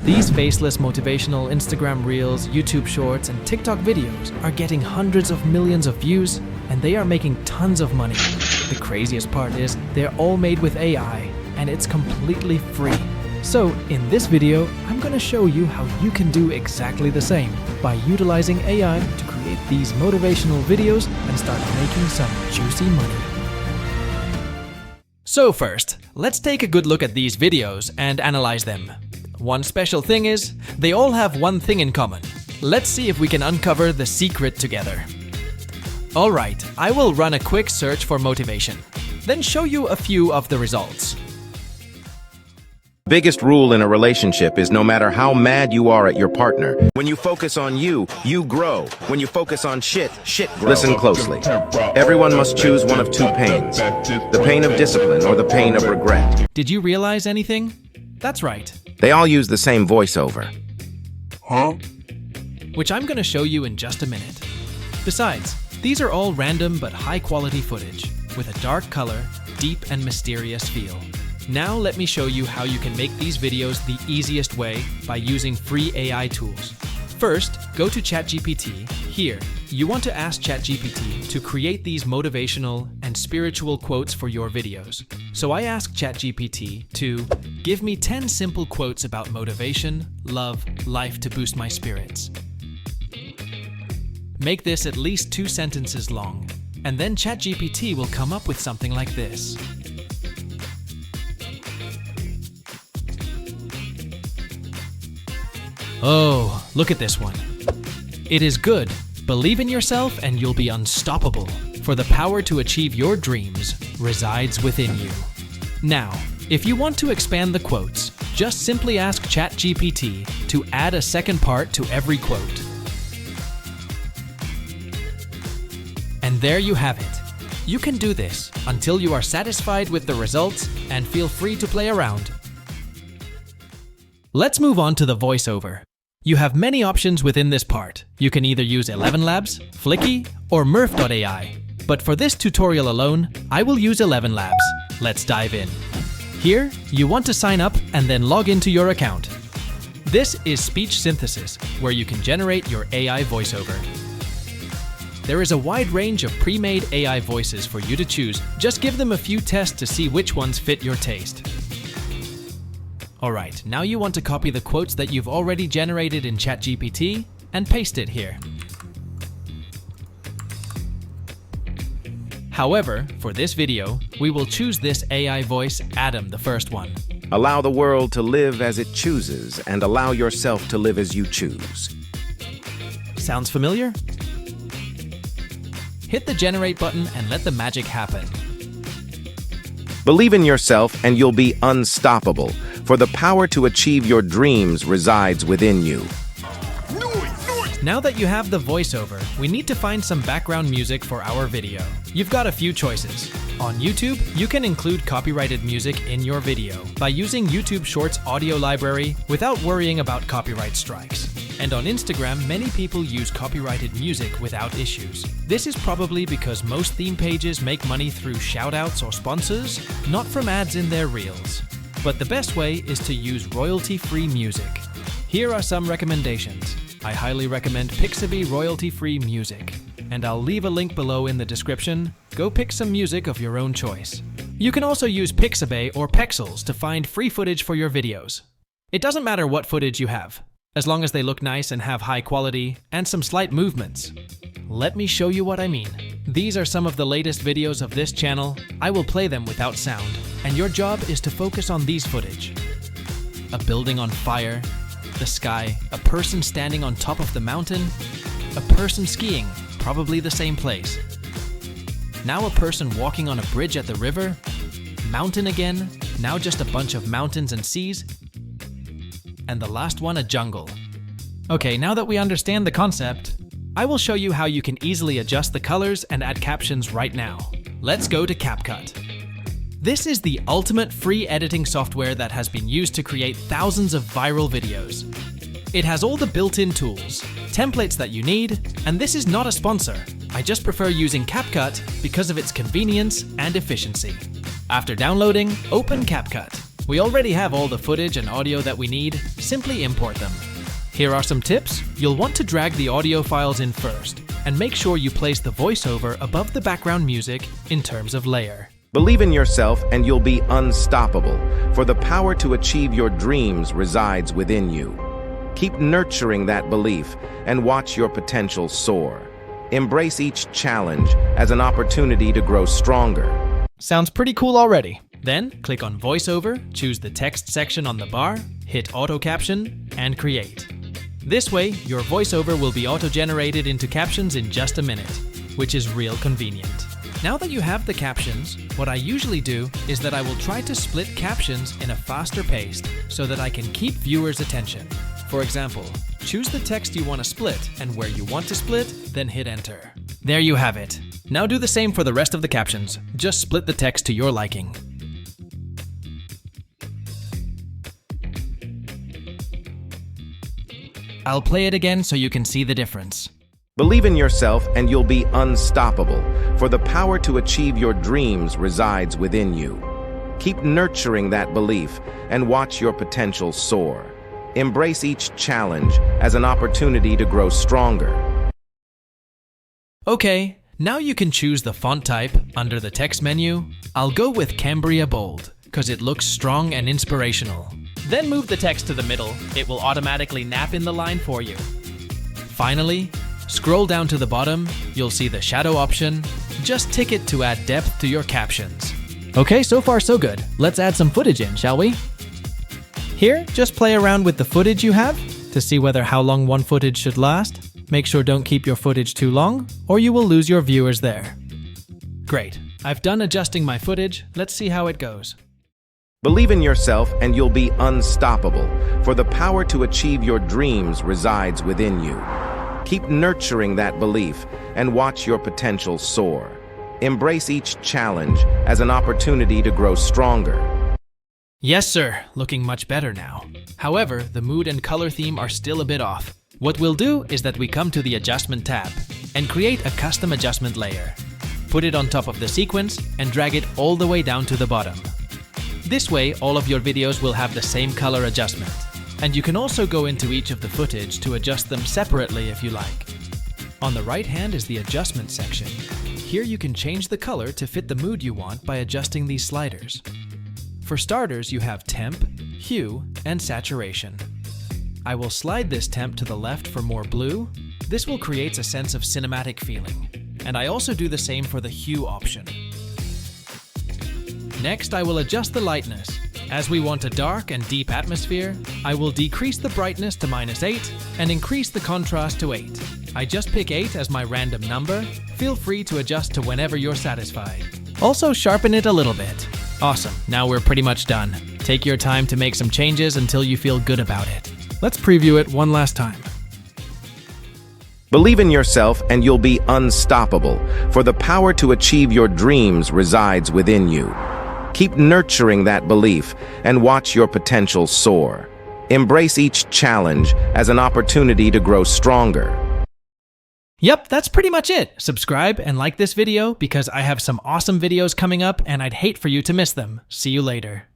These faceless motivational Instagram Reels, YouTube Shorts, and TikTok videos are getting hundreds of millions of views, and they are making tons of money. The craziest part is they're all made with AI, and it's completely free. So in this video, I'm gonna show you how you can do exactly the same by utilizing AI to create these motivational videos and start making some juicy money. So first, let's take a good look at these videos and analyze them. One special thing is, they all have one thing in common. Let's see if we can uncover the secret together. Alright, I will run a quick search for motivation, then show you a few of the results. Biggest rule in a relationship is no matter how mad you are at your partner, when you focus on you, you grow. When you focus on shit grows. Listen closely. Everyone must choose one of two pains. The pain of discipline or the pain of regret. Did you realize anything? That's right. They all use the same voiceover. Which I'm gonna show you in just a minute. Besides, these are all random but high quality footage, with a dark color, deep and mysterious feel. Now let me show you how you can make these videos the easiest way by using free AI tools. First, go to ChatGPT. Here, you want to ask ChatGPT to create these motivational and spiritual quotes for your videos. So I asked ChatGPT to give me 10 simple quotes about motivation, love, life to boost my spirits. Make this at least 2 sentences long, and then ChatGPT will come up with something like this. Oh, look at this one. It is good. Believe in yourself and you'll be unstoppable, for the power to achieve your dreams resides within you. Now, if you want to expand the quotes, just simply ask ChatGPT to add a second part to every quote. And there you have it. You can do this until you are satisfied with the results and feel free to play around. Let's move on to the voiceover. You have many options within this part. You can either use Elevenlabs, Flicky, or Murph.ai. But for this tutorial alone, I will use Elevenlabs. Let's dive in. Here, you want to sign up and then log into your account. This is speech synthesis, where you can generate your AI voiceover. There is a wide range of pre-made AI voices for you to choose. Just give them a few tests to see which ones fit your taste. Alright, now you want to copy the quotes that you've already generated in ChatGPT and paste it here. However, for this video, we will choose this AI voice, Adam, the first one. Allow the world to live as it chooses and allow yourself to live as you choose. Sounds familiar? Hit the generate button and let the magic happen. Believe in yourself and you'll be unstoppable, for the power to achieve your dreams resides within you. Now that you have the voiceover, we need to find some background music for our video. You've got a few choices. On YouTube, you can include copyrighted music in your video by using YouTube Shorts audio library without worrying about copyright strikes. And on Instagram, many people use copyrighted music without issues. This is probably because most theme pages make money through shoutouts or sponsors, not from ads in their reels. But the best way is to use royalty-free music. Here are some recommendations. I highly recommend Pixabay royalty-free music, and I'll leave a link below in the description. Go pick some music of your own choice. You can also use Pixabay or Pexels to find free footage for your videos. It doesn't matter what footage you have, as long as they look nice and have high quality and some slight movements. Let me show you what I mean. These are some of the latest videos of this channel. I will play them without sound, and your job is to focus on these footage. A building on fire, the sky, a person standing on top of the mountain, a person skiing, probably the same place. Now a person walking on a bridge at the river, mountain again, now just a bunch of mountains and seas, and the last one a jungle. Okay, now that we understand the concept, I will show you how you can easily adjust the colors and add captions right now. Let's go to Capcut. This is the ultimate free editing software that has been used to create thousands of viral videos. It has all the built-in tools, templates that you need, and this is not a sponsor. I just prefer using Capcut because of its convenience and efficiency. After downloading, open Capcut. We already have all the footage and audio that we need, simply import them. Here are some tips. You'll want to drag the audio files in first, and make sure you place the voiceover above the background music in terms of layer. Believe in yourself and you'll be unstoppable, for the power to achieve your dreams resides within you. Keep nurturing that belief and watch your potential soar. Embrace each challenge as an opportunity to grow stronger. Sounds pretty cool already. Then, click on VoiceOver, choose the text section on the bar, hit Auto Caption, and Create. This way, your voiceover will be auto-generated into captions in just a minute, which is real convenient. Now that you have the captions, what I usually do is that I will try to split captions in a faster pace so that I can keep viewers' attention. For example, choose the text you want to split, and where you want to split, then hit Enter. There you have it. Now do the same for the rest of the captions. Just split the text to your liking. I'll play it again so you can see the difference. Believe in yourself and you'll be unstoppable, for the power to achieve your dreams resides within you. Keep nurturing that belief and watch your potential soar. Embrace each challenge as an opportunity to grow stronger. Okay, now you can choose the font type under the text menu. I'll go with Cambria Bold, because it looks strong and inspirational. Then move the text to the middle. It will automatically nap in the line for you. Finally, scroll down to the bottom. You'll see the shadow option. Just tick it to add depth to your captions. Okay, so far so good. Let's add some footage in, shall we? Here, just play around with the footage you have to see whether how long one footage should last. Make sure don't keep your footage too long, or you will lose your viewers there. Great. I've done adjusting my footage. Let's see how it goes. Believe in yourself and you'll be unstoppable, for the power to achieve your dreams resides within you. Keep nurturing that belief and watch your potential soar. Embrace each challenge as an opportunity to grow stronger. Yes, sir. Looking much better now. However, the mood and color theme are still a bit off. What we'll do is that we come to the Adjustment tab and create a custom adjustment layer. Put it on top of the sequence and drag it all the way down to the bottom. This way, all of your videos will have the same color adjustment. And you can also go into each of the footage to adjust them separately if you like. On the right hand is the Adjustment section. Here you can change the color to fit the mood you want by adjusting these sliders. For starters, you have Temp, Hue, and Saturation. I will slide this temp to the left for more blue. This will create a sense of cinematic feeling. And I also do the same for the hue option. Next, I will adjust the lightness. As we want a dark and deep atmosphere, I will decrease the brightness to -8 and increase the contrast to 8. I just pick 8 as my random number. Feel free to adjust to whenever you're satisfied. Also sharpen it a little bit. Awesome, now we're pretty much done. Take your time to make some changes until you feel good about it. Let's preview it one last time. Believe in yourself and you'll be unstoppable, for the power to achieve your dreams resides within you. Keep nurturing that belief and watch your potential soar. Embrace each challenge as an opportunity to grow stronger. Yep, that's pretty much it. Subscribe and like this video because I have some awesome videos coming up and I'd hate for you to miss them. See you later.